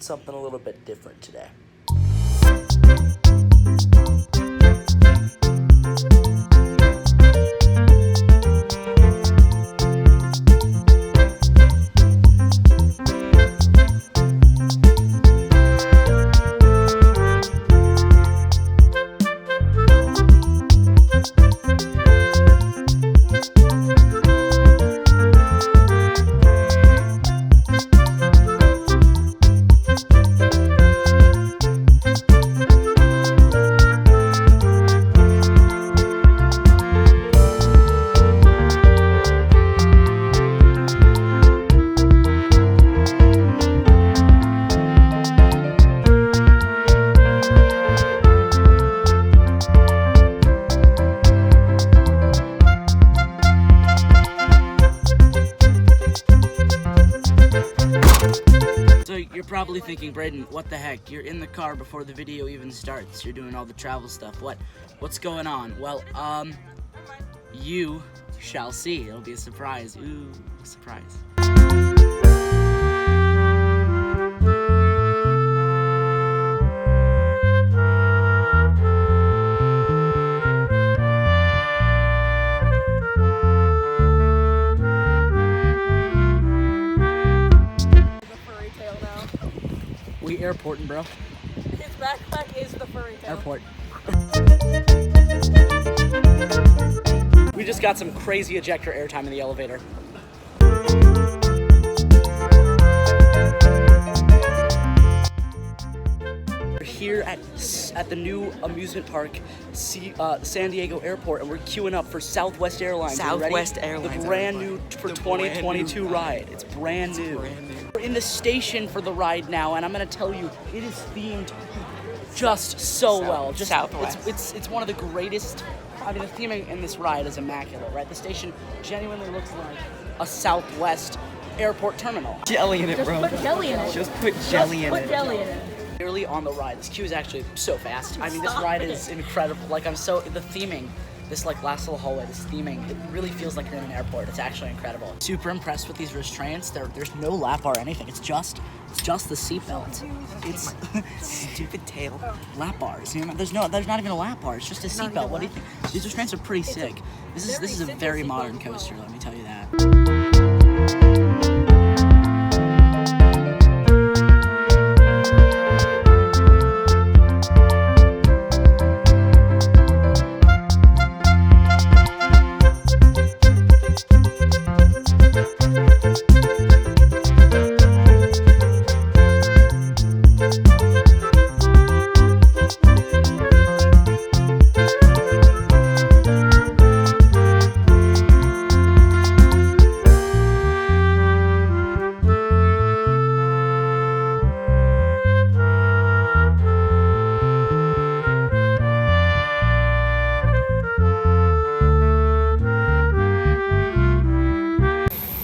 something a little bit different today. So you're probably thinking, Braden, what the heck? You're in the car before the video even starts. You're doing all the travel stuff. What's going on? Well, you shall see. It'll be a surprise. Ooh, surprise. We airporting, bro. His backpack is the furry tail. Airport. We just got some crazy ejector airtime in the elevator. We're here at the new amusement park, San Diego Airport, and we're queuing up for Southwest Airlines. Southwest Airlines. The brand new for 2022 ride. It's brand new. We're in the station for the ride now, and I'm gonna tell you, it is themed just so well. Just Southwest. It's one of the greatest. I mean, the theming in this ride is immaculate, right? The station genuinely looks like a Southwest airport terminal. Jelly in it, Just bro. put jelly in it. Just put jelly in Put it. jelly in it. Nearly on the ride. This queue is actually so fast. I mean, this ride is incredible. Like, the theming, this like last little hallway, this theming, it really feels like you're in an airport. It's actually incredible. Super impressed with these restraints. There's no lap bar or anything. It's just the seatbelt. It's Stupid tail. lap bars. You know, there's not even a lap bar. It's just a seatbelt. What do you think? These restraints are pretty sick. This is a very modern coaster. Let me tell you that.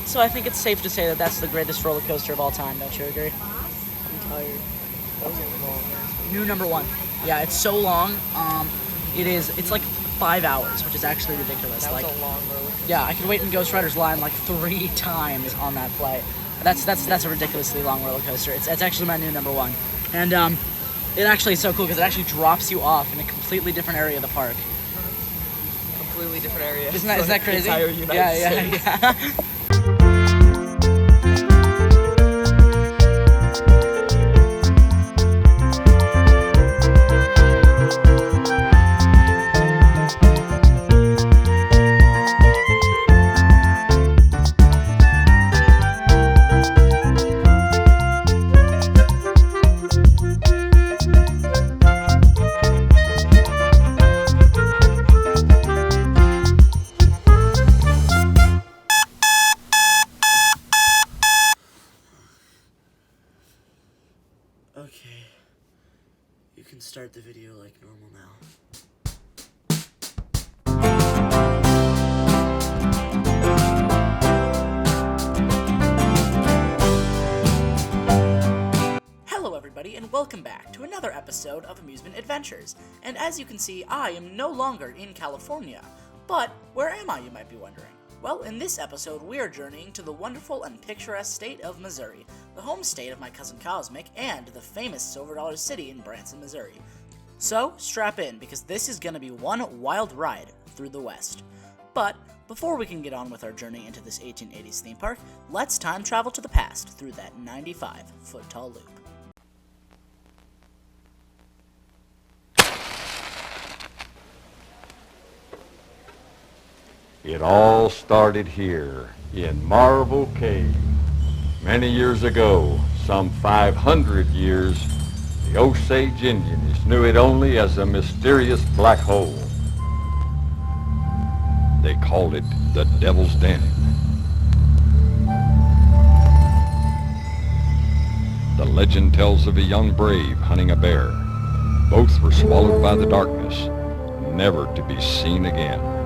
So I think it's safe to say that that's the greatest roller coaster of all time. Don't you agree? I'm tired. That was a long. New number one. Yeah, it's so long. It's like 5 hours, which is actually ridiculous. That was like, a long roller coaster. yeah, I could wait in Ghost Rider's line like 3 times on that flight. That's a ridiculously long roller coaster. It's actually my new number one, and it actually is so cool because it actually drops you off in a completely different area of the park. Completely different area. Isn't that crazy? Entire United States. Yeah. Okay, you can start the video like normal now. Hello everybody and welcome back to another episode of Amusement Adventures. And as you can see, I am no longer in California. But where am I, you might be wondering? Well, in this episode, we are journeying to the wonderful and picturesque state of Missouri, the home state of my cousin Cosmic, and the famous Silver Dollar City in Branson, Missouri. So, strap in, because this is going to be one wild ride through the West. But, before we can get on with our journey into this 1880s theme park, let's time travel to the past through that 95-foot-tall loop. It all started here in Marble Cave. Many years ago, some 500 years, the Osage Indians knew it only as a mysterious black hole. They called it the Devil's Den. The legend tells of a young brave hunting a bear. Both were swallowed by the darkness, never to be seen again.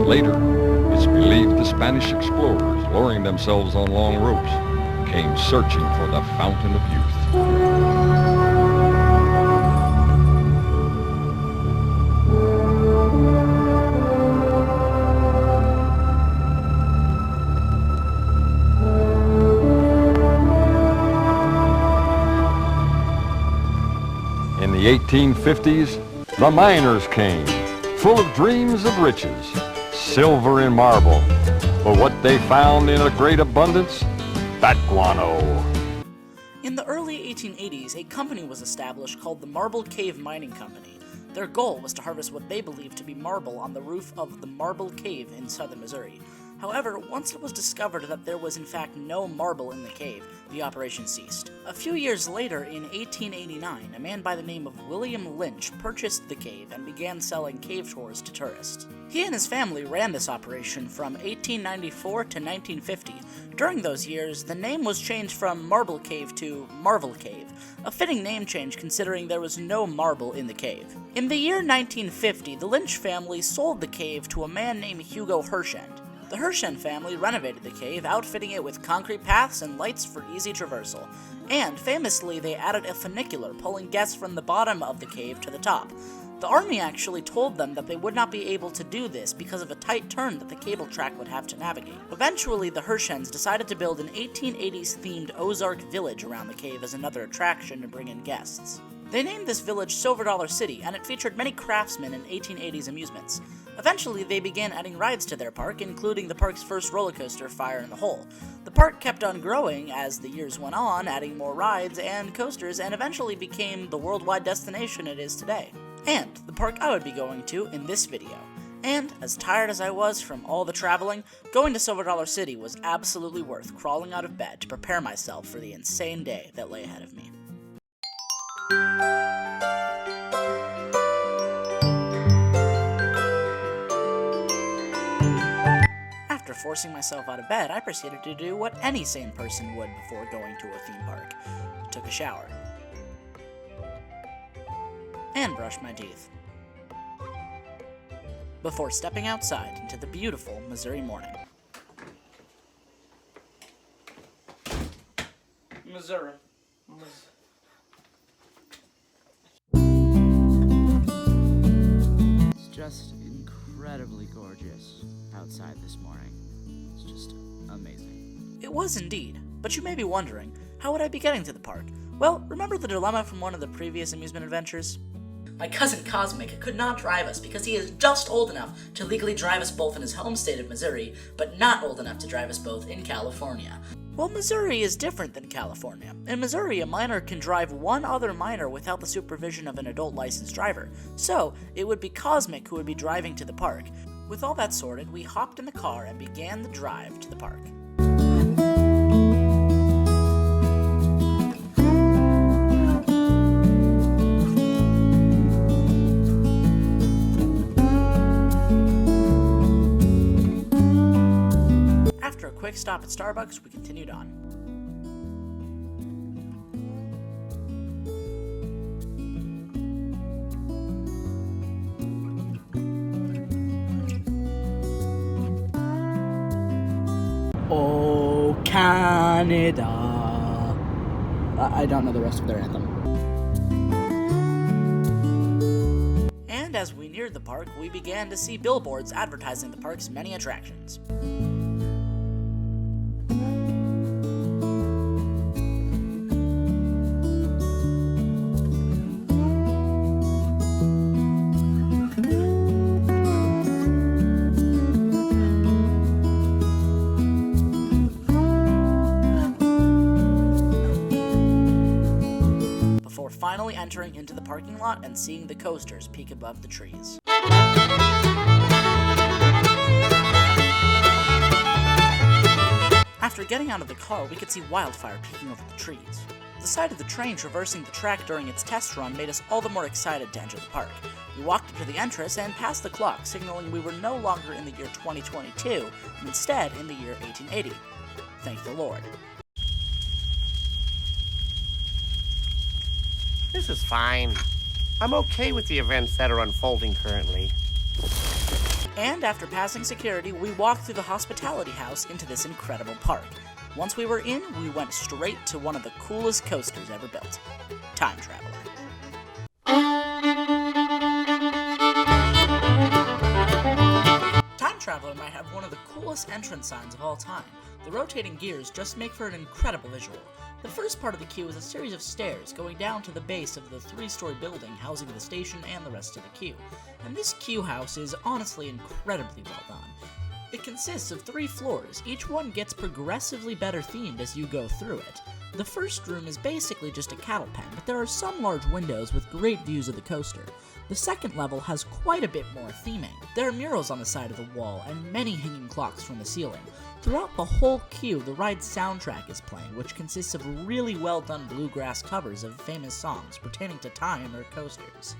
Later, it's believed the Spanish explorers, lowering themselves on long ropes, came searching for the Fountain of Youth. In the 1850s, the miners came, full of dreams of riches, silver and marble. But what they found in a great abundance? Bat guano. In the early 1880s, a company was established called the Marble Cave Mining Company. Their goal was to harvest what they believed to be marble on the roof of the Marble Cave in southern Missouri. However, once it was discovered that there was in fact no marble in the cave, the operation ceased. A few years later, in 1889, a man by the name of William Lynch purchased the cave and began selling cave tours to tourists. He and his family ran this operation from 1894 to 1950. During those years, the name was changed from Marble Cave to Marvel Cave, a fitting name change considering there was no marble in the cave. In the year 1950, the Lynch family sold the cave to a man named Hugo Hirschend. The Hirschend family renovated the cave, outfitting it with concrete paths and lights for easy traversal. And, famously, they added a funicular, pulling guests from the bottom of the cave to the top. The army actually told them that they would not be able to do this because of a tight turn that the cable track would have to navigate. Eventually, the Hirschends decided to build an 1880s-themed Ozark village around the cave as another attraction to bring in guests. They named this village Silver Dollar City, and it featured many craftsmen and 1880s amusements. Eventually, they began adding rides to their park, including the park's first roller coaster, Fire in the Hole. The park kept on growing as the years went on, adding more rides and coasters, and eventually became the worldwide destination it is today. And the park I would be going to in this video. And, as tired as I was from all the traveling, going to Silver Dollar City was absolutely worth crawling out of bed to prepare myself for the insane day that lay ahead of me. After forcing myself out of bed, I proceeded to do what any sane person would before going to a theme park. Took a shower. And brushed my teeth. Before stepping outside into the beautiful Missouri morning. Missouri. It's just incredibly gorgeous outside this morning. It's just amazing. It was indeed, but you may be wondering, how would I be getting to the park? Well, remember the dilemma from one of the previous amusement adventures? My cousin Cosmic could not drive us because he is just old enough to legally drive us both in his home state of Missouri, but not old enough to drive us both in California. Well, Missouri is different than California. In Missouri, a minor can drive one other minor without the supervision of an adult licensed driver, so it would be Cosmic who would be driving to the park. With all that sorted, we hopped in the car and began the drive to the park. After a quick stop at Starbucks, we continued on. Oh, Canada. I don't know the rest of their anthem. And as we neared the park, we began to see billboards advertising the park's many attractions. Finally entering into the parking lot and seeing the coasters peek above the trees. After getting out of the car, we could see wildfire peeking over the trees. The sight of the train traversing the track during its test run made us all the more excited to enter the park. We walked up to the entrance and passed the clock, signaling we were no longer in the year 2022, and instead in the year 1880. Thank the Lord. This is fine. I'm okay with the events that are unfolding currently. And after passing security, we walked through the hospitality house into this incredible park. Once we were in, we went straight to one of the coolest coasters ever built, Time Traveler. Time Traveler might have one of the coolest entrance signs of all time. The rotating gears just make for an incredible visual. The first part of the queue is a series of stairs going down to the base of the 3-story building housing the station and the rest of the queue. And this queue house is honestly incredibly well done. It consists of 3 floors, each one gets progressively better themed as you go through it. The first room is basically just a cattle pen, but there are some large windows with great views of the coaster. The second level has quite a bit more theming. There are murals on the side of the wall and many hanging clocks from the ceiling. Throughout the whole queue, the ride's soundtrack is playing, which consists of really well done bluegrass covers of famous songs pertaining to time or coasters.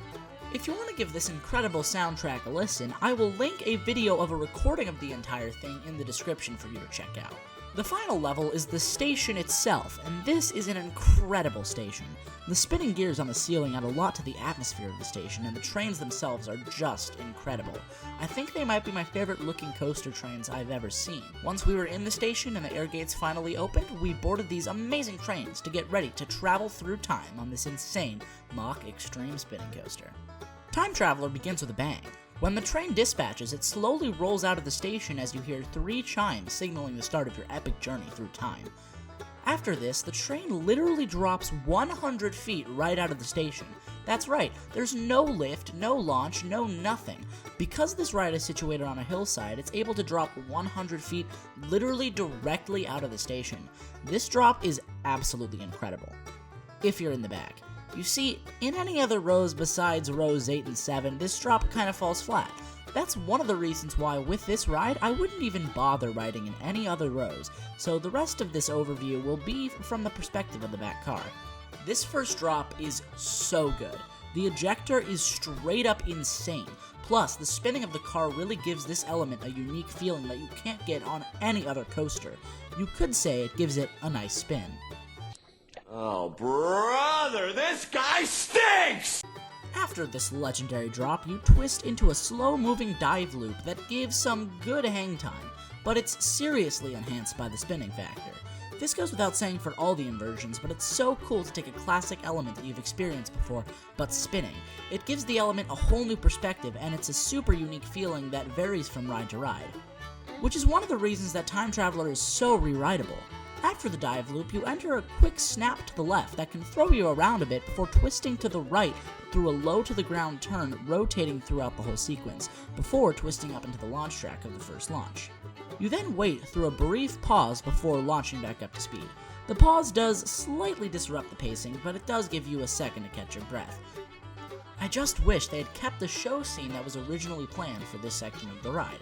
If you want to give this incredible soundtrack a listen, I will link a video of a recording of the entire thing in the description for you to check out. The final level is the station itself, and this is an incredible station. The spinning gears on the ceiling add a lot to the atmosphere of the station, and the trains themselves are just incredible. I think they might be my favorite looking coaster trains I've ever seen. Once we were in the station and the air gates finally opened, we boarded these amazing trains to get ready to travel through time on this insane Mach Extreme spinning coaster. Time Traveler begins with a bang. When the train dispatches, it slowly rolls out of the station as you hear 3 chimes signaling the start of your epic journey through time. After this, the train literally drops 100 feet right out of the station. That's right, there's no lift, no launch, no nothing. Because this ride is situated on a hillside, it's able to drop 100 feet literally directly out of the station. This drop is absolutely incredible, if you're in the back. You see, in any other rows besides rows 8 and 7, this drop kind of falls flat. That's one of the reasons why with this ride, I wouldn't even bother riding in any other rows, so the rest of this overview will be from the perspective of the back car. This first drop is so good. The ejector is straight up insane. Plus, the spinning of the car really gives this element a unique feeling that you can't get on any other coaster. You could say it gives it a nice spin. Oh, brother, this guy stinks! After this legendary drop, you twist into a slow-moving dive loop that gives some good hang time, but it's seriously enhanced by the spinning factor. This goes without saying for all the inversions, but it's so cool to take a classic element that you've experienced before, but spinning. It gives the element a whole new perspective, and it's a super unique feeling that varies from ride to ride. Which is one of the reasons that Time Traveler is so re-rideable. After the dive loop, you enter a quick snap to the left that can throw you around a bit before twisting to the right through a low-to-the-ground turn, rotating throughout the whole sequence, before twisting up into the launch track of the first launch. You then wait through a brief pause before launching back up to speed. The pause does slightly disrupt the pacing, but it does give you a second to catch your breath. I just wish they had kept the show scene that was originally planned for this section of the ride.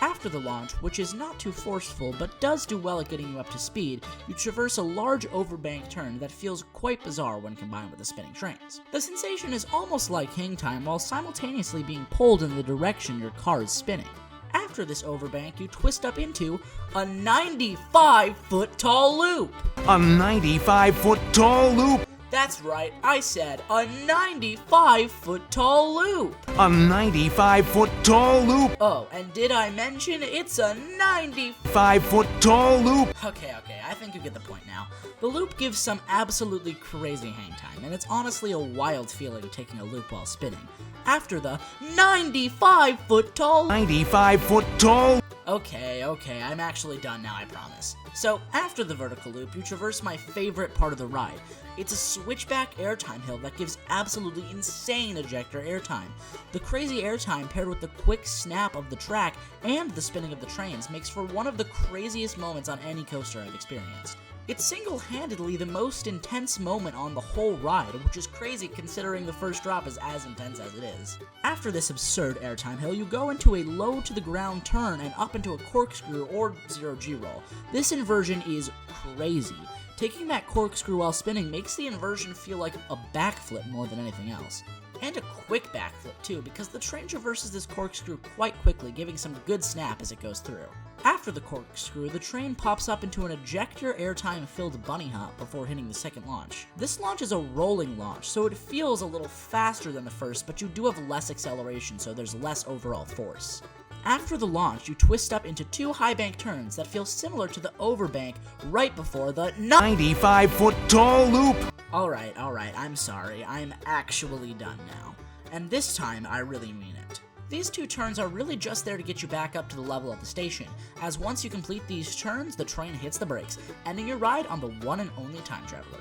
After the launch, which is not too forceful but does do well at getting you up to speed, you traverse a large overbank turn that feels quite bizarre when combined with the spinning trains. The sensation is almost like hang time while simultaneously being pulled in the direction your car is spinning. After this overbank, you twist up into a 95-foot tall loop! A 95-foot tall loop! That's right, I said a 95-foot tall loop. A 95-foot tall loop. Oh, and did I mention it's a 5-foot tall loop. Okay, I think you get the point now. The loop gives some absolutely crazy hang time, and it's honestly a wild feeling taking a loop while spinning. After the 95-foot tall... 95-foot tall... Okay, I'm actually done now, I promise. So, after the vertical loop, you traverse my favorite part of the ride. It's a switchback airtime hill that gives absolutely insane ejector airtime. The crazy airtime paired with the quick snap of the track and the spinning of the trains makes for one of the craziest moments on any coaster I've experienced. It's single-handedly the most intense moment on the whole ride, which is crazy considering the first drop is as intense as it is. After this absurd airtime hill, you go into a low-to-the-ground turn and up into a corkscrew or zero-G roll. This inversion is crazy. Taking that corkscrew while spinning makes the inversion feel like a backflip more than anything else. And a quick backflip too, because the train traverses this corkscrew quite quickly, giving some good snap as it goes through. After the corkscrew, the train pops up into an ejector airtime-filled bunny hop before hitting the second launch. This launch is a rolling launch, so it feels a little faster than the first, but you do have less acceleration, so there's less overall force. After the launch, you twist up into two high bank turns that feel similar to the overbank right before the 95-foot tall loop. Alright, I'm sorry, I'm actually done now. And this time, I really mean it. These two turns are really just there to get you back up to the level of the station, as once you complete these turns, the train hits the brakes, ending your ride on the one and only Time Traveler.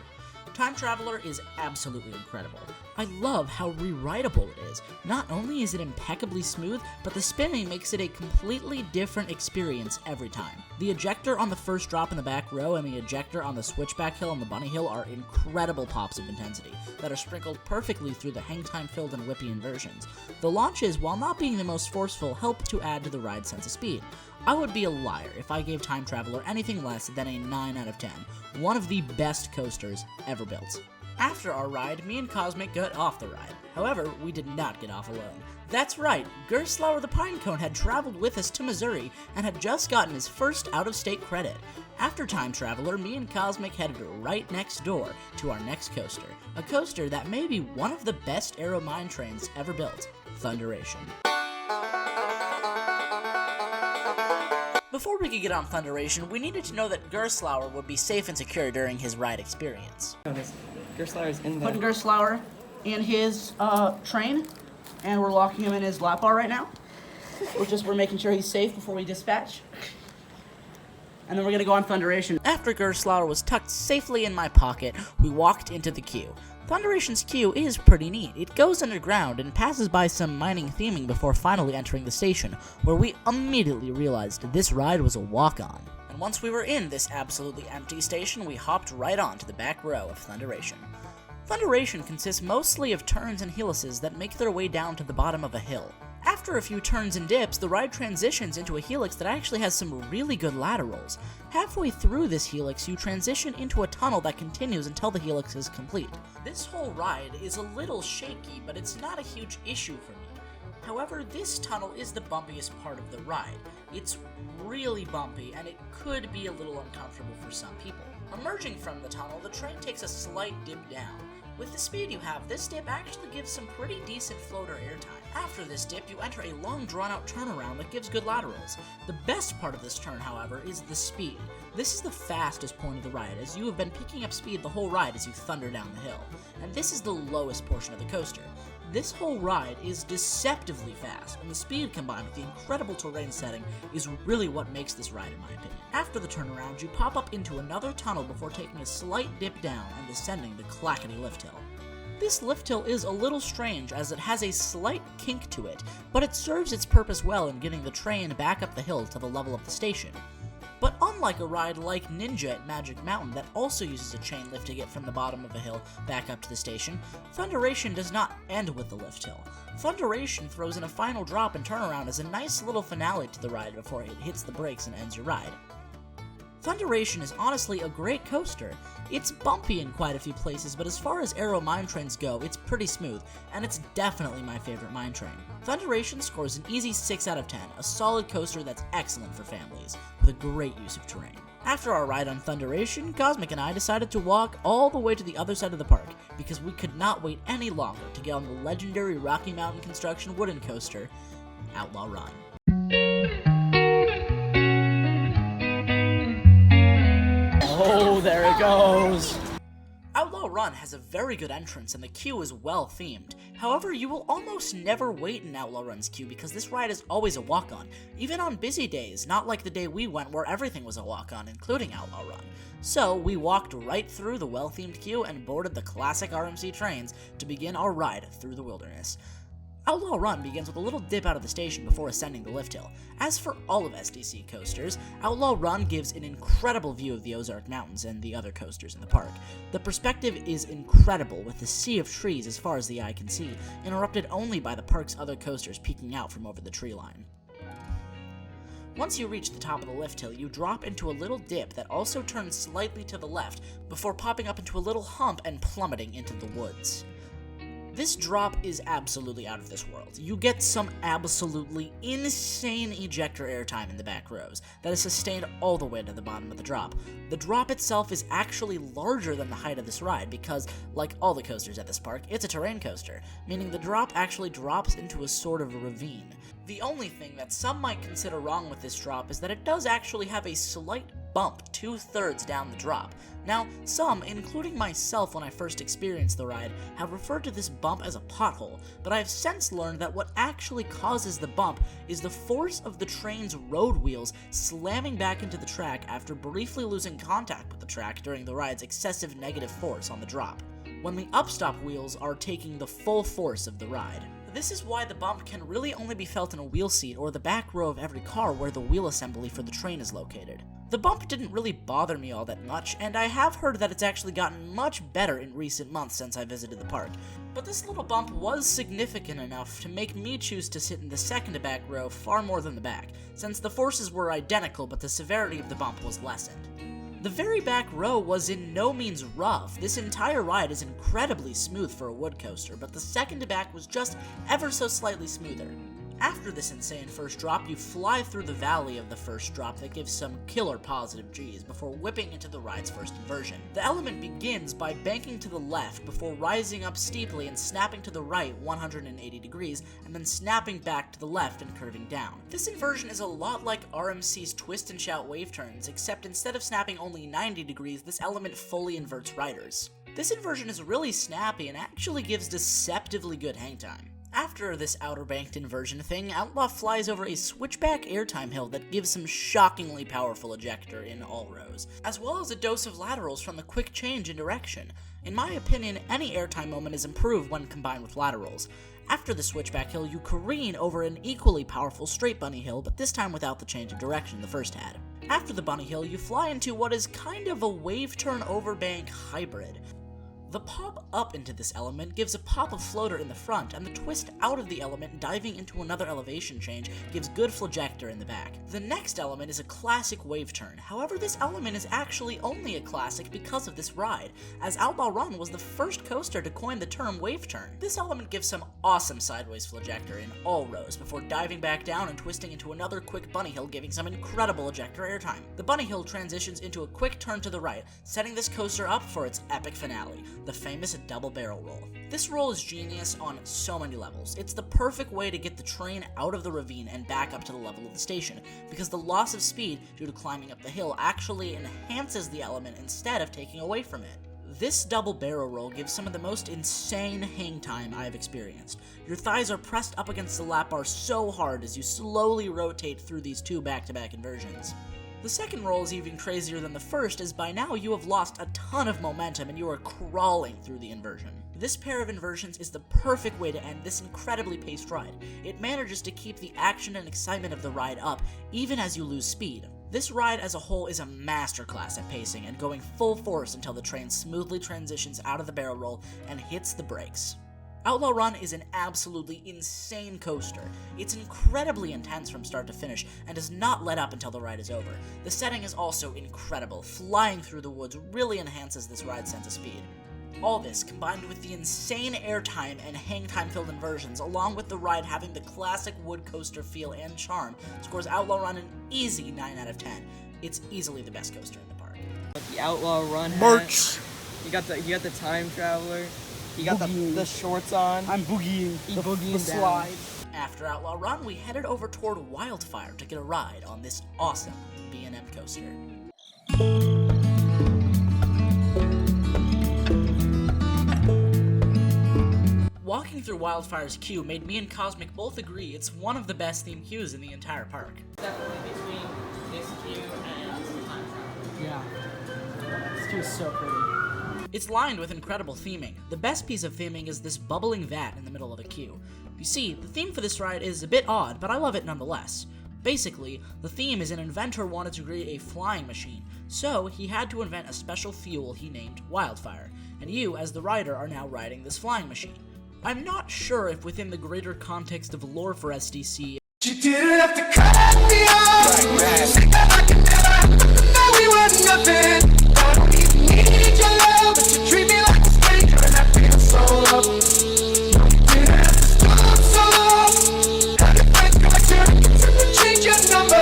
Time Traveler is absolutely incredible. I love how rewritable it is. Not only is it impeccably smooth, but the spinning makes it a completely different experience every time. The ejector on the first drop in the back row and the ejector on the switchback hill and the bunny hill are incredible pops of intensity that are sprinkled perfectly through the hang time filled and whippy inversions. The launches, while not being the most forceful, help to add to the ride's sense of speed. I would be a liar if I gave Time Traveler anything less than a 9 out of 10. One of the best coasters ever built. After our ride, me and Cosmic got off the ride. However, we did not get off alone. That's right, Gerstlauer the Pinecone had traveled with us to Missouri and had just gotten his first out-of-state credit. After Time Traveler, me and Cosmic headed right next door to our next coaster. A coaster that may be one of the best aero mine trains ever built, Thunderation. Before we could get on Thunderation, we needed to know that Gerstlauer would be safe and secure during his ride experience. Gerstlauer's in Putting Gerstlauer in his train, and we're locking him in his lap bar right now. We're making sure he's safe before we dispatch. And then we're gonna go on Thunderation. After Gerstlauer was tucked safely in my pocket, we walked into the queue. Thunderation's queue is pretty neat. It goes underground and passes by some mining theming before finally entering the station, where we immediately realized this ride was a walk-on. And once we were in this absolutely empty station, we hopped right on to the back row of Thunderation. Thunderation consists mostly of turns and helices that make their way down to the bottom of a hill. After a few turns and dips, the ride transitions into a helix that actually has some really good laterals. Halfway through this helix, you transition into a tunnel that continues until the helix is complete. This whole ride is a little shaky, but it's not a huge issue for me. However, this tunnel is the bumpiest part of the ride. It's really bumpy, and it could be a little uncomfortable for some people. Emerging from the tunnel, the train takes a slight dip down. With the speed you have, this dip actually gives some pretty decent floater airtime. After this dip, you enter a long drawn-out turnaround that gives good laterals. The best part of this turn, however, is the speed. This is the fastest point of the ride, as you have been picking up speed the whole ride as you thunder down the hill. And this is the lowest portion of the coaster. This whole ride is deceptively fast, and the speed combined with the incredible terrain setting is really what makes this ride in my opinion. After the turnaround, you pop up into another tunnel before taking a slight dip down and descending the clackety lift hill. This lift hill is a little strange as it has a slight kink to it, but it serves its purpose well in getting the train back up the hill to the level of the station. But unlike a ride like Ninja at Magic Mountain that also uses a chain lift to get from the bottom of a hill back up to the station, Thunderation does not end with the lift hill. Thunderation throws in a final drop and turnaround as a nice little finale to the ride before it hits the brakes and ends your ride. Thunderation is honestly a great coaster. It's bumpy in quite a few places, but as far as aero mine trains go, it's pretty smooth, and it's definitely my favorite mine train. Thunderation scores an easy 6 out of 10, a solid coaster that's excellent for families, with a great use of terrain. After our ride on Thunderation, Cosmic and I decided to walk all the way to the other side of the park because we could not wait any longer to get on the legendary Rocky Mountain Construction wooden coaster, Outlaw Run. Oh, there it goes! Outlaw Run has a very good entrance and the queue is well themed. However, you will almost never wait in Outlaw Run's queue because this ride is always a walk-on, even on busy days, not like the day we went where everything was a walk-on, including Outlaw Run. So, we walked right through the well-themed queue and boarded the classic RMC trains to begin our ride through the wilderness. Outlaw Run begins with a little dip out of the station before ascending the lift hill. As for all of SDC coasters, Outlaw Run gives an incredible view of the Ozark Mountains and the other coasters in the park. The perspective is incredible, with the sea of trees as far as the eye can see, interrupted only by the park's other coasters peeking out from over the tree line. Once you reach the top of the lift hill, you drop into a little dip that also turns slightly to the left before popping up into a little hump and plummeting into the woods. This drop is absolutely out of this world. You get some absolutely insane ejector airtime in the back rows that is sustained all the way to the bottom of the drop. The drop itself is actually larger than the height of this ride because, like all the coasters at this park, it's a terrain coaster, meaning the drop actually drops into a sort of ravine. The only thing that some might consider wrong with this drop is that it does actually have a slight bump 2/3 down the drop. Now, some, including myself when I first experienced the ride, have referred to this bump as a pothole, but I have since learned that what actually causes the bump is the force of the train's road wheels slamming back into the track after briefly losing contact with the track during the ride's excessive negative force on the drop, when the upstop wheels are taking the full force of the ride. This is why the bump can really only be felt in a wheel seat or the back row of every car where the wheel assembly for the train is located. The bump didn't really bother me all that much, and I have heard that it's actually gotten much better in recent months since I visited the park. But this little bump was significant enough to make me choose to sit in the second to back row far more than the back, since the forces were identical but the severity of the bump was lessened. The very back row was in no means rough. This entire ride is incredibly smooth for a wood coaster, but the second to back was just ever so slightly smoother. After this insane first drop, you fly through the valley of the first drop that gives some killer positive G's before whipping into the ride's first inversion. The element begins by banking to the left before rising up steeply and snapping to the right 180 degrees, and then snapping back to the left and curving down. This inversion is a lot like RMC's twist and shout wave turns, except instead of snapping only 90 degrees, this element fully inverts riders. This inversion is really snappy and actually gives deceptively good hang time. After this outer banked inversion thing, Outlaw flies over a switchback airtime hill that gives some shockingly powerful ejector in all rows, as well as a dose of laterals from the quick change in direction. In my opinion, any airtime moment is improved when combined with laterals. After the switchback hill, you careen over an equally powerful straight bunny hill, but this time without the change of direction the first had. After the bunny hill, you fly into what is kind of a wave turn overbank hybrid. The pop up into this element gives a pop of floater in the front, and the twist out of the element diving into another elevation change gives good flojector in the back. The next element is a classic wave turn. However, this element is actually only a classic because of this ride, as Outlaw Run was the first coaster to coin the term wave turn. This element gives some awesome sideways flojector in all rows before diving back down and twisting into another quick bunny hill, giving some incredible ejector airtime. The bunny hill transitions into a quick turn to the right, setting this coaster up for its epic finale, the famous double barrel roll. This roll is genius on so many levels. It's the perfect way to get the train out of the ravine and back up to the level of the station, because the loss of speed due to climbing up the hill actually enhances the element instead of taking away from it. This double barrel roll gives some of the most insane hang time I've experienced. Your thighs are pressed up against the lap bar so hard as you slowly rotate through these two back-to-back inversions. The second roll is even crazier than the first, as by now you have lost a ton of momentum and you are crawling through the inversion. This pair of inversions is the perfect way to end this incredibly paced ride. It manages to keep the action and excitement of the ride up, even as you lose speed. This ride as a whole is a masterclass at pacing and going full force until the train smoothly transitions out of the barrel roll and hits the brakes. Outlaw Run is an absolutely insane coaster. It's incredibly intense from start to finish and does not let up until the ride is over. The setting is also incredible. Flying through the woods really enhances this ride's sense of speed. All this, combined with the insane airtime and hang time-filled inversions, along with the ride having the classic wood coaster feel and charm, scores Outlaw Run an easy 9 out of 10. It's easily the best coaster in the park. The Outlaw Run hat. Merch! You got the Time Traveler. You got the shorts on. I'm boogieing. He boogieing the down. slide. After Outlaw Run, we headed over toward Wildfire to get a ride on this awesome B&M coaster. Walking through Wildfire's queue made me and Cosmic both agree it's one of the best themed queues in the entire park. Definitely between this queue and Time Traveler. Yeah. This queue is so pretty. It's lined with incredible theming. The best piece of theming is this bubbling vat in the middle of the queue. You see, the theme for this ride is a bit odd, but I love it nonetheless. Basically, the theme is an inventor wanted to create a flying machine, so he had to invent a special fuel he named Wildfire, and you, as the rider, are now riding this flying machine. I'm not sure if within the greater context of lore for SDC, You didn't have to cut me off. Think that I can never know we were nothing. I don't even need your love, but you treat me like a stranger, and I feel so low. You didn't have to stop so long. Had your friends collection, to change your number.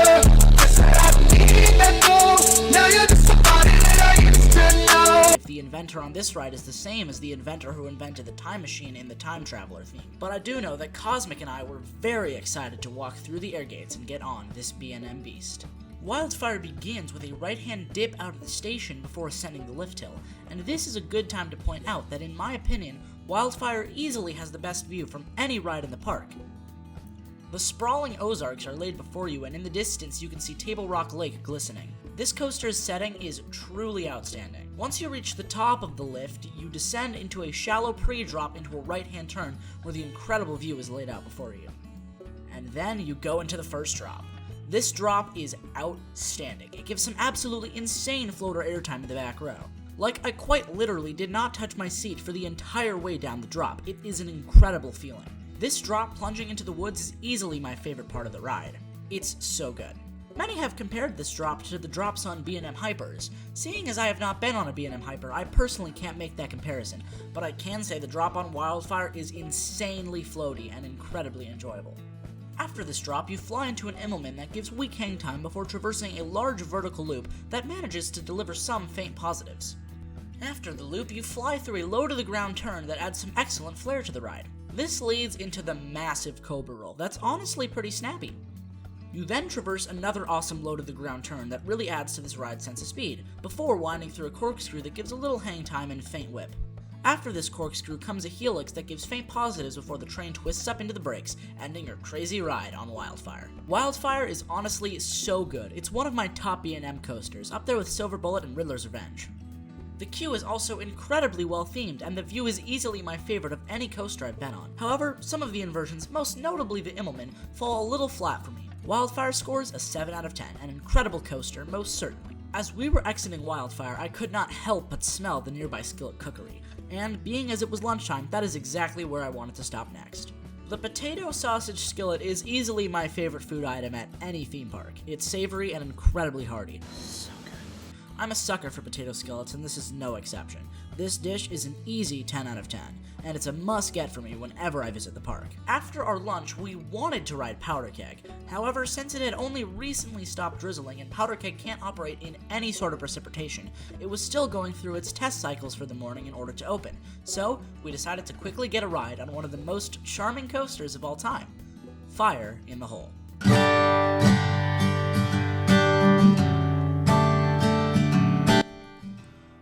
Guess that I need that though. Now you're just somebody that I used to know. if the inventor on this ride is the same as the inventor who invented the time machine in the Time Traveler theme. But I do know that Cosmic and I were very excited to walk through the air gates and get on this B&M beast. Wildfire begins with a right-hand dip out of the station before ascending the lift hill, and this is a good time to point out that in my opinion, Wildfire easily has the best view from any ride in the park. The sprawling Ozarks are laid before you, and in the distance you can see Table Rock Lake glistening. This coaster's setting is truly outstanding. Once you reach the top of the lift, you descend into a shallow pre-drop into a right-hand turn where the incredible view is laid out before you. And then you go into the first drop. This drop is outstanding. It gives some absolutely insane floater airtime in the back row. Like, I quite literally did not touch my seat for the entire way down the drop. It is an incredible feeling. This drop plunging into the woods is easily my favorite part of the ride. It's so good. Many have compared this drop to the drops on B&M Hypers. Seeing as I have not been on a B&M Hyper, I personally can't make that comparison, but I can say the drop on Wildfire is insanely floaty and incredibly enjoyable. After this drop, you fly into an Immelman that gives weak hang time before traversing a large vertical loop that manages to deliver some faint positives. After the loop, you fly through a low-to-the-ground turn that adds some excellent flair to the ride. This leads into the massive Cobra Roll that's honestly pretty snappy. You then traverse another awesome low-to-the-ground turn that really adds to this ride's sense of speed, before winding through a corkscrew that gives a little hang time and faint whip. After this corkscrew comes a helix that gives faint positives before the train twists up into the brakes, ending your crazy ride on Wildfire. Wildfire is honestly so good. It's one of my top B&M coasters, up there with Silver Bullet and Riddler's Revenge. The queue is also incredibly well themed, and the view is easily my favorite of any coaster I've been on. However, some of the inversions, most notably the Immelman, fall a little flat for me. Wildfire scores a 7 out of 10, an incredible coaster, most certainly. As we were exiting Wildfire, I could not help but smell the nearby Skillet cookery, and being as it was lunchtime, that is exactly where I wanted to stop next. The potato sausage skillet is easily my favorite food item at any theme park. It's savory and incredibly hearty. So good. I'm a sucker for potato skillets, and this is no exception. This dish is an easy 10 out of 10, and it's a must-get for me whenever I visit the park. After our lunch, we wanted to ride Powder Keg. However, since it had only recently stopped drizzling and Powder Keg can't operate in any sort of precipitation, it was still going through its test cycles for the morning in order to open. So, we decided to quickly get a ride on one of the most charming coasters of all time, Fire in the Hole.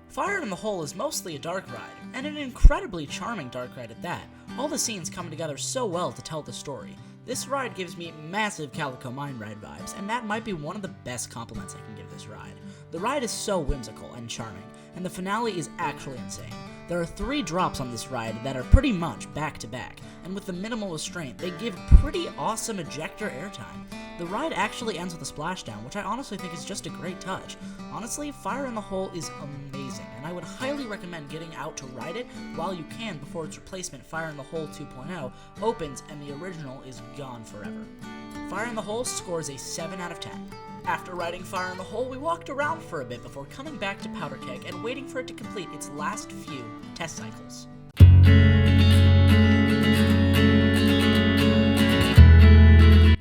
Fire in the Hole is mostly a dark ride, and an incredibly charming dark ride at that. All the scenes come together so well to tell the story. This ride gives me massive Calico Mine ride vibes, and that might be one of the best compliments I can give this ride. The ride is so whimsical and charming, and the finale is actually insane. There are 3 drops on this ride that are pretty much back to back, and with the minimal restraint, they give pretty awesome ejector airtime. The ride actually ends with a splashdown, which I honestly think is just a great touch. Honestly, Fire in the Hole is amazing, and I would highly recommend getting out to ride it while you can before its replacement, Fire in the Hole 2.0, opens and the original is gone forever. Fire in the Hole scores a 7 out of 10. After riding Fire in the Hole, we walked around for a bit before coming back to Powder Keg and waiting for it to complete its last few test cycles.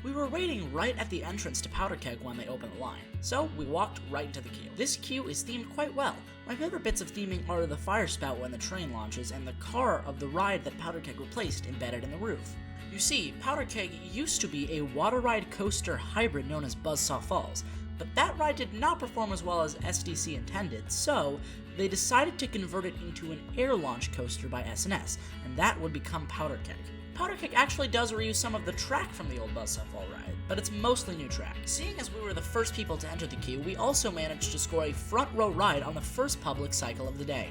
We were waiting right at the entrance to Powder Keg when they open the line, so we walked right into the queue. This queue is themed quite well. My favorite bits of theming are the fire spout when the train launches and the car of the ride that Powder Keg replaced embedded in the roof. You see, Powder Keg used to be a water ride coaster hybrid known as Buzzsaw Falls, but that ride did not perform as well as SDC intended, so they decided to convert it into an air launch coaster by S&S, and that would become Powder Keg. Powder Keg actually does reuse some of the track from the old Buzzsaw Fall ride, but it's mostly new track. Seeing as we were the first people to enter the queue, we also managed to score a front row ride on the first public cycle of the day.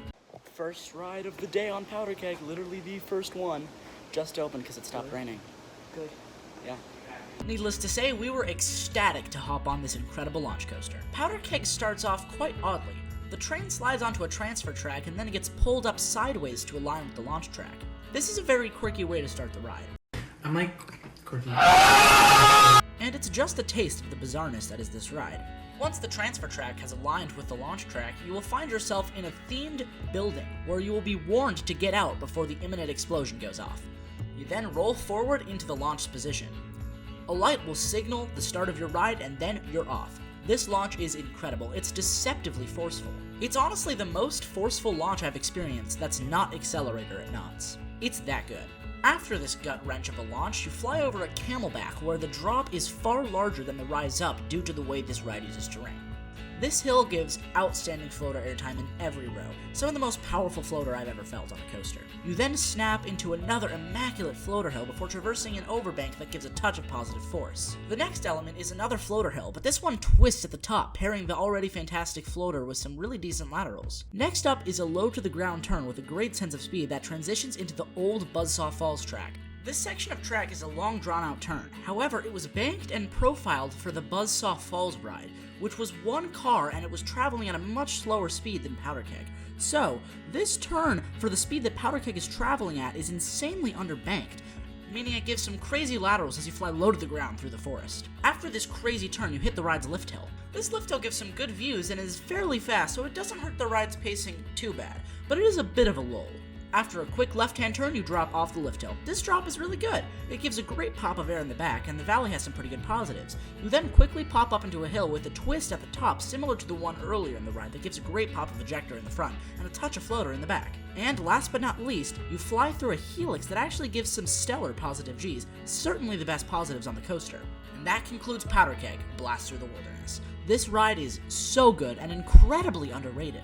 First ride of the day on Powder Keg, literally the first one. Just opened because it stopped raining. Good. Yeah. Needless to say, we were ecstatic to hop on this incredible launch coaster. Powder Keg starts off quite oddly. The train slides onto a transfer track and then it gets pulled up sideways to align with the launch track. This is a very quirky way to start the ride. Am I quirky? And it's just a taste of the bizarreness that is this ride. Once the transfer track has aligned with the launch track, you will find yourself in a themed building where you will be warned to get out before the imminent explosion goes off. You then roll forward into the launch position. A light will signal the start of your ride and then you're off. This launch is incredible. It's deceptively forceful. It's honestly the most forceful launch I've experienced that's not accelerator at knots. It's that good. After this gut wrench of a launch, you fly over a camelback where the drop is far larger than the rise up due to the way this ride uses terrain. This hill gives outstanding floater airtime in every row, some of the most powerful floater I've ever felt on a coaster. You then snap into another immaculate floater hill before traversing an overbank that gives a touch of positive force. The next element is another floater hill, but this one twists at the top, pairing the already fantastic floater with some really decent laterals. Next up is a low to the ground turn with a great sense of speed that transitions into the old Buzzsaw Falls track. This section of track is a long drawn-out turn. However, it was banked and profiled for the Buzzsaw Falls ride, which was one car and it was traveling at a much slower speed than Powder Keg. So, this turn for the speed that Powder Keg is traveling at is insanely underbanked, meaning it gives some crazy laterals as you fly low to the ground through the forest. After this crazy turn, you hit the ride's lift hill. This lift hill gives some good views and is fairly fast, so it doesn't hurt the ride's pacing too bad, but it is a bit of a lull. After a quick left-hand turn, you drop off the lift hill. This drop is really good. It gives a great pop of air in the back, and the valley has some pretty good positives. You then quickly pop up into a hill with a twist at the top similar to the one earlier in the ride that gives a great pop of ejector in the front, and a touch of floater in the back. And last but not least, you fly through a helix that actually gives some stellar positive Gs, certainly the best positives on the coaster. And that concludes Powder Keg, Blast Through the Wilderness. This ride is so good and incredibly underrated.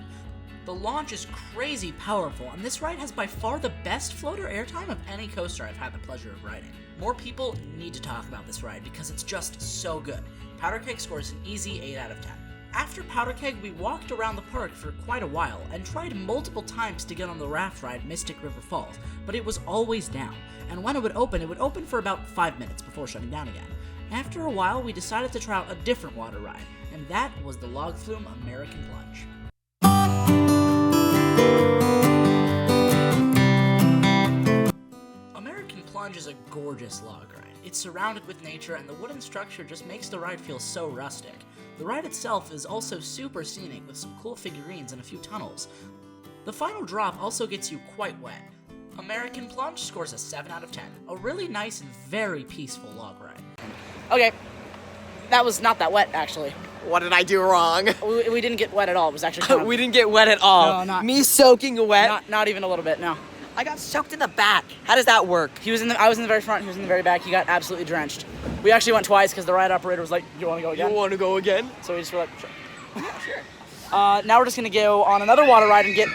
The launch is crazy powerful, and this ride has by far the best floater airtime of any coaster I've had the pleasure of riding. More people need to talk about this ride because it's just so good. Powder Keg scores an easy 8 out of 10. After Powder Keg, we walked around the park for quite a while and tried multiple times to get on the raft ride Mystic River Falls, but it was always down, and when it would open for about 5 minutes before shutting down again. After a while, we decided to try out a different water ride, and that was the Log Flume American Plunge. American Plunge is a gorgeous log ride. It's surrounded with nature and the wooden structure just makes the ride feel so rustic. The ride itself is also super scenic with some cool figurines and a few tunnels. The final drop also gets you quite wet. American Plunge scores a 7 out of 10. A really nice and very peaceful log ride. Okay, that was not that wet actually. What did I do wrong? We didn't get wet at all. It was actually kind of... We didn't get wet at all. No, not... Me soaking wet? Not even a little bit, no. I got soaked in the back. How does that work? I was in the very front, he was in the very back. He got absolutely drenched. We actually went twice because the ride operator was like, you want to go again? You want to go again? So we just were like, sure. Yeah, sure. Now we're just going to go on another water ride and get...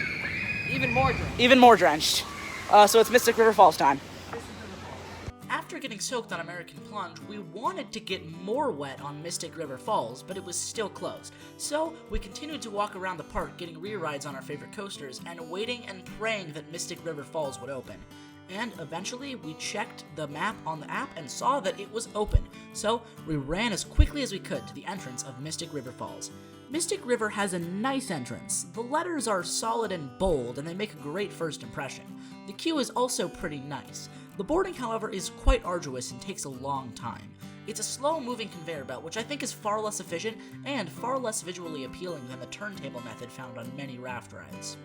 Even more drenched. So it's Mystic River Falls time. After getting soaked on American Plunge, we wanted to get more wet on Mystic River Falls, but it was still closed. So we continued to walk around the park getting re-rides on our favorite coasters and waiting and praying that Mystic River Falls would open. And eventually we checked the map on the app and saw that it was open. So we ran as quickly as we could to the entrance of Mystic River Falls. Mystic River has a nice entrance. The letters are solid and bold and they make a great first impression. The queue is also pretty nice. The boarding, however, is quite arduous and takes a long time. It's a slow-moving conveyor belt, which I think is far less efficient and far less visually appealing than the turntable method found on many raft rides.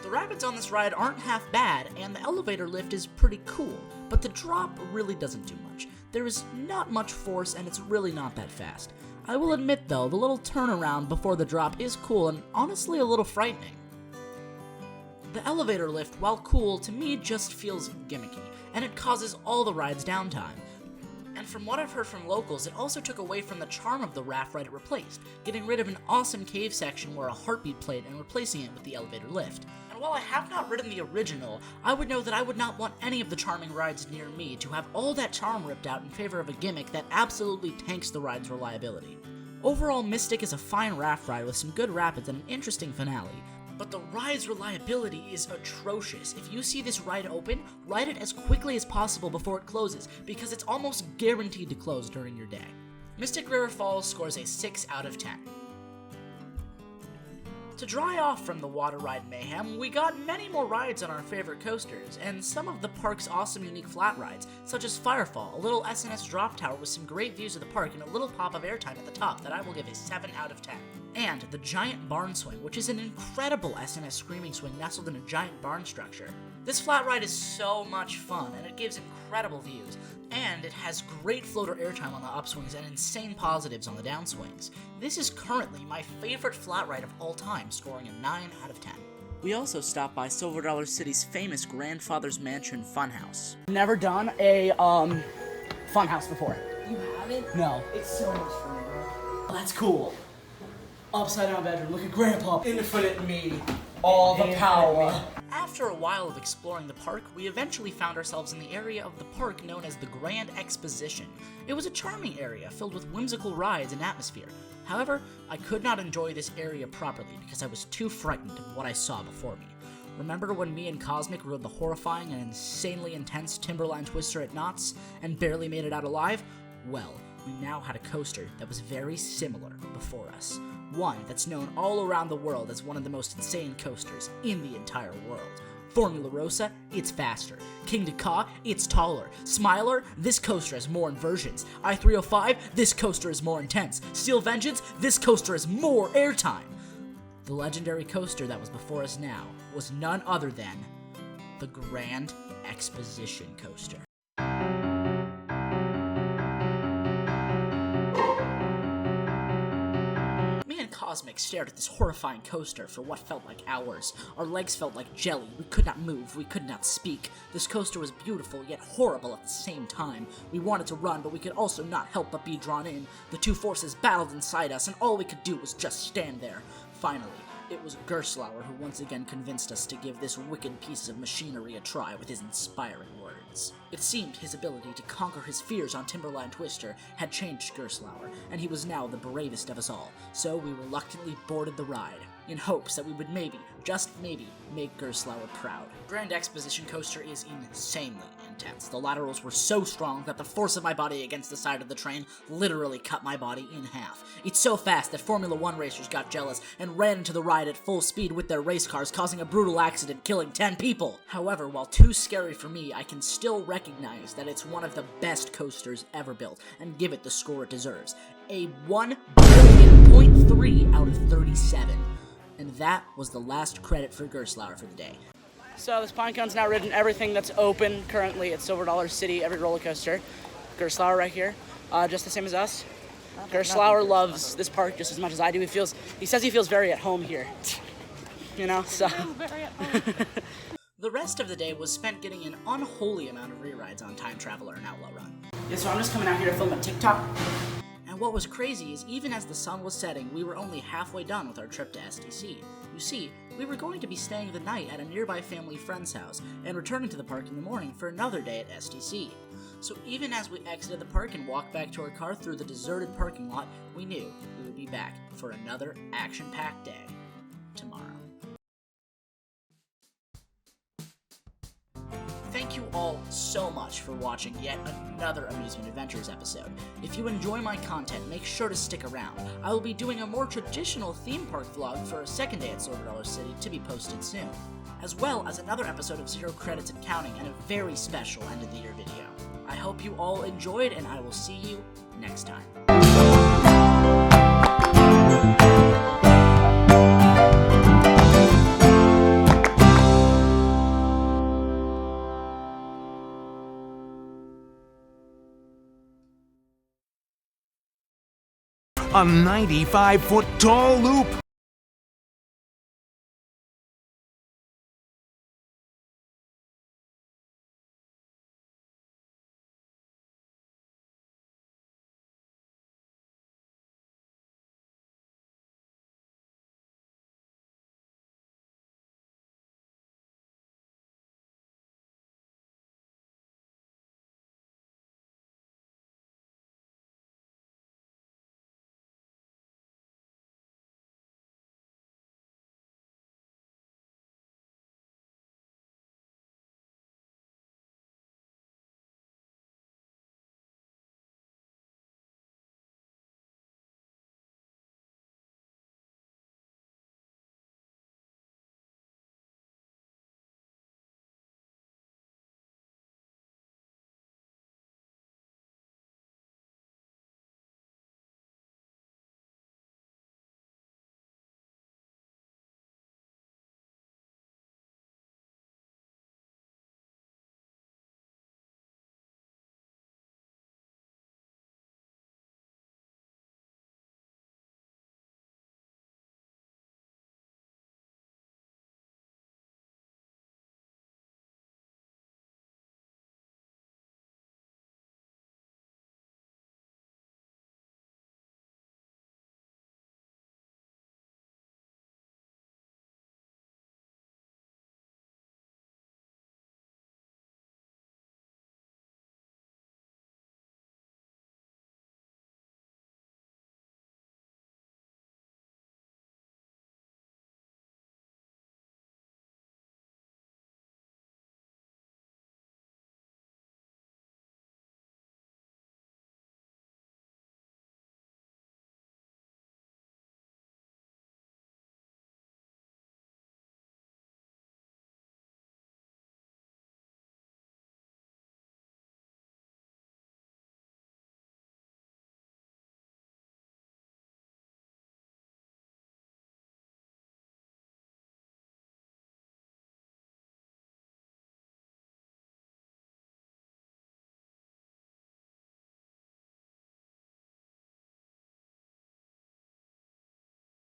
The rapids on this ride aren't half bad, and the elevator lift is pretty cool, but the drop really doesn't do much. There is not much force and it's really not that fast. I will admit though, the little turnaround before the drop is cool and honestly a little frightening. The elevator lift, while cool, to me just feels gimmicky, and it causes all the ride's downtime. And from what I've heard from locals, it also took away from the charm of the raft ride it replaced, getting rid of an awesome cave section where a heartbeat played and replacing it with the elevator lift. And while I have not ridden the original, I would know that I would not want any of the charming rides near me to have all that charm ripped out in favor of a gimmick that absolutely tanks the ride's reliability. Overall, Mystic is a fine raft ride with some good rapids and an interesting finale, but the ride's reliability is atrocious. If you see this ride open, ride it as quickly as possible before it closes, because it's almost guaranteed to close during your day. Mystic River Falls scores a 6 out of 10. To dry off from the water ride mayhem, we got many more rides on our favorite coasters, and some of the park's awesome unique flat rides, such as Firefall, a little SNS drop tower with some great views of the park and a little pop of airtime at the top that I will give a 7 out of 10. And the Giant Barn Swing, which is an incredible SNS screaming swing nestled in a giant barn structure. This flat ride is so much fun, and it gives incredible views, and it has great floater airtime on the upswings and insane positives on the downswings. This is currently my favorite flat ride of all time, scoring a 9 out of 10. We also stopped by Silver Dollar City's famous Grandfather's Mansion Funhouse. Never done a funhouse before. You haven't? No. It's so much fun. Oh, that's cool. Upside down bedroom, look at Grandpa, infinite me, all the power. After a while of exploring the park, we eventually found ourselves in the area of the park known as the Grand Exposition. It was a charming area filled with whimsical rides and atmosphere. However, I could not enjoy this area properly because I was too frightened of what I saw before me. Remember when me and Cosmic rode the horrifying and insanely intense Timberline Twister at Knott's and barely made it out alive? Well, we now had a coaster that was very similar before us. One that's known all around the world as one of the most insane coasters in the entire world. Formula Rosa, it's faster. King Ka, it's taller. Smiler, this coaster has more inversions. I-305, this coaster is more intense. Steel Vengeance, this coaster has more airtime. The legendary coaster that was before us now was none other than the Grand Exposition Coaster. Cosmic stared at this horrifying coaster for what felt like hours. Our legs felt like jelly. We could not move. We could not speak. This coaster was beautiful, yet horrible at the same time. We wanted to run, but we could also not help but be drawn in. The two forces battled inside us, and all we could do was just stand there. Finally, it was Gerstlauer who once again convinced us to give this wicked piece of machinery a try with his inspiring words. It seemed his ability to conquer his fears on Timberline Twister had changed Gerstlauer, and he was now the bravest of us all, so we reluctantly boarded the ride, in hopes that we would maybe, just maybe, make Gerstlauer proud. Grand Exposition Coaster is insanely intense. The laterals were so strong that the force of my body against the side of the train literally cut my body in half. It's so fast that Formula 1 racers got jealous and ran into the ride at full speed with their race cars, causing a brutal accident, killing 10 people. However, while too scary for me, I can still recognize that it's one of the best coasters ever built, and give it the score it deserves. A 1,000,000.3 out of 37. And that was the last credit for Gerstlauer for the day. So this Pinecone's now ridden everything that's open currently at Silver Dollar City, every roller coaster. Gerstlauer right here, just the same as us. Gerstlauer loves this park just as much as I do. He says he feels very at home here. You know, so. Very at home. The rest of the day was spent getting an unholy amount of re-rides on Time Traveler and Outlaw Run. Yeah, so I'm just coming out here to film a TikTok. And what was crazy is even as the sun was setting, we were only halfway done with our trip to SDC. You see, we were going to be staying the night at a nearby family friend's house and returning to the park in the morning for another day at SDC. So even as we exited the park and walked back to our car through the deserted parking lot, we knew we would be back for another action-packed day tomorrow. Thank you all so much for watching yet another Amusement Adventures episode. If you enjoy my content, make sure to stick around. I will be doing a more traditional theme park vlog for a second day at Silver Dollar City to be posted soon, as well as another episode of Zero Credits and Counting and a very special end of the year video. I hope you all enjoyed, and I will see you next time. A 95-foot tall loop.